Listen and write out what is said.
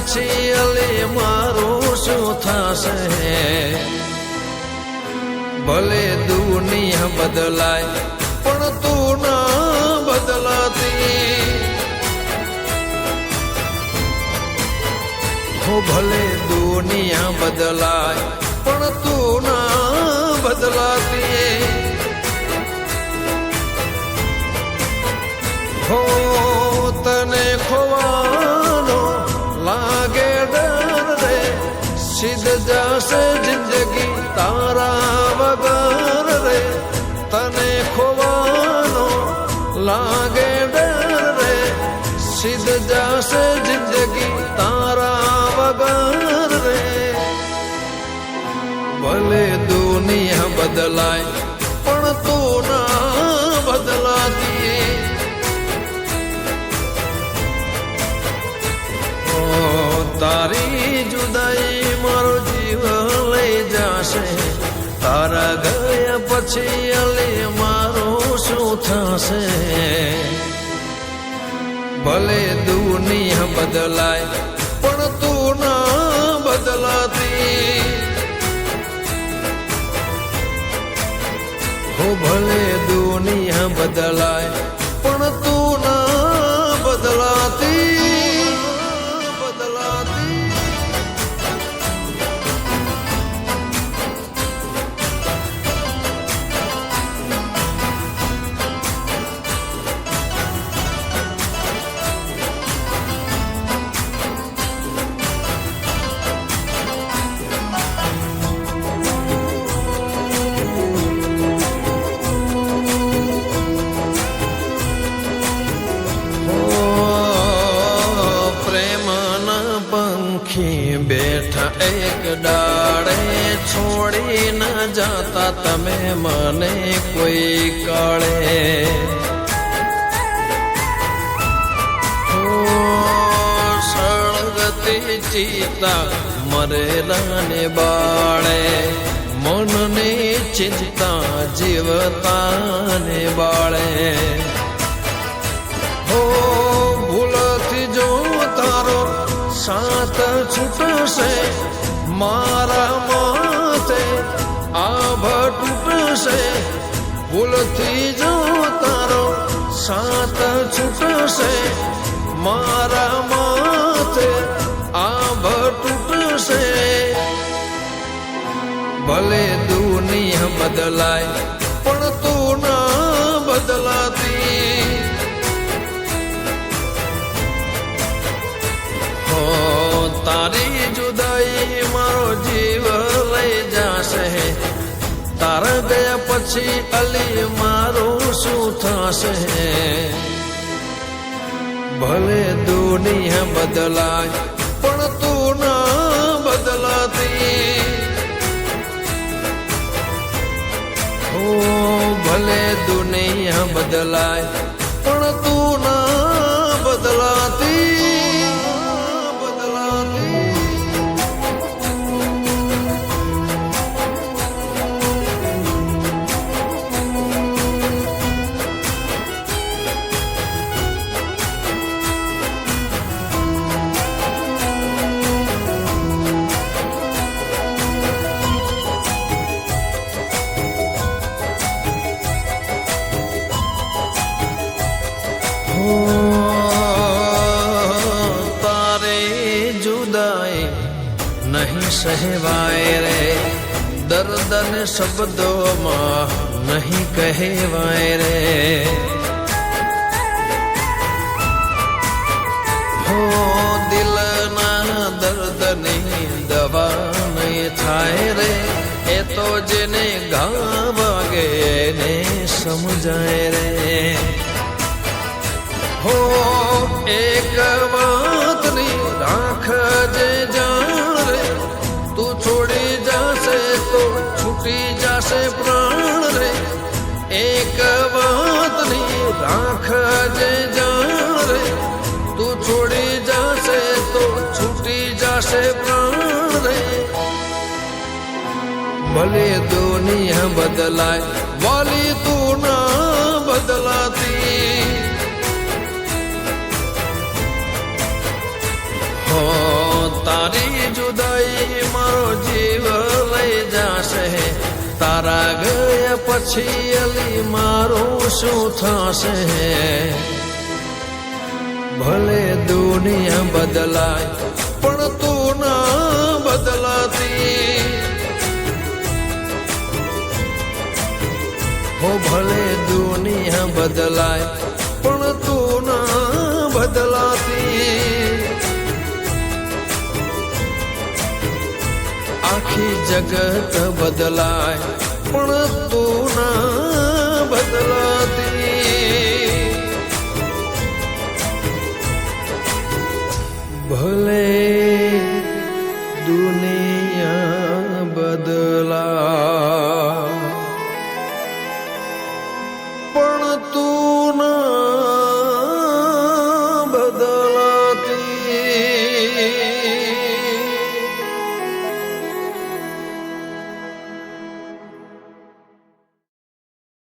પછી અલી મારું શું થશે? ભલે દુનિયા બદલાય પણ તું ના બદલાતી. હો ભલે દુનિયા બદલાય પણ તું ના બદલાતી. હો તને ખોવાનો લાગે ડર રે, સીધ જશે જિંદગી તારા વગર રે. તને ખોવાનો લાગે ડર રે, સીધ જશે જિંદગી તારા વગર રે. ભલે દુનિયા બદલાય પણ તું ના બદલાતી. તારી જુદાઈ મારો જીવ લઈ જશે. તારા ગયા પછી અલી મારું શું થશે? ભલે દુનિયા બદલાય પણ તું ના બદલાતી. હો ભલે દુનિયા બદલાય પણ તું ના બદલાતી. બેઠા એક ડાળે છોડી ન જાતા તમે મને કોઈ કાળે. સળગતી ચિતા મરેલાને બાળે, મનની ચિંતા જીવતાને બાળે. હો ભૂલથી જો તારો સાથ છૂટશે, મારા માથે આભ તૂટશે. ભૂલથી જો તારો સાથ છૂટશે, મારા માથે આભ તૂટશે. ભલે દુનિયા બદલાય પણ તું ના બદલાતી. તારી જુદાઈ મારો જીવ લઈ જશે. તારા ગયા પછી અલી મારું શું થશે? ભલે દુનિયા બદલાય પણ તું ના બદલાતી. હો ભલે દુનિયા બદલાય પણ તું ના બદલાતી. તારે જુદાઈ નહીં સહેવાય રે, દર્દને શબ્દોમાં નહીં કહેવાય રે. હો દિલના દર્દની દવા નહીં થાય રે, એ તો જેને ઘા વાગે એને સમજાય રે. હો એક વાતની રાખજે જાણ રે, તું છોડી જશે તો છૂટી જશે પ્રાણ રે. એક વાતની રાખજે જાણ રે, તું છોડી જશે તો છૂટી જશે પ્રાણ રે. ભલે દુનિયા બદલાય વાલી તું ના બદલાતી. હો મારી જુદાઈ મારો જીવ લઈ જાશે તારા ગયા પછી અલી મારું શું થશે ભલે દુનિયા બદલાય પણ તું ના બદલાતી હો ભલે દુનિયા બદલાય પણ તું ના બદલાતી આખી જગત બદલાય પણ તું ના બદલાતી ભલે દુનિયા બદલાય પણ તું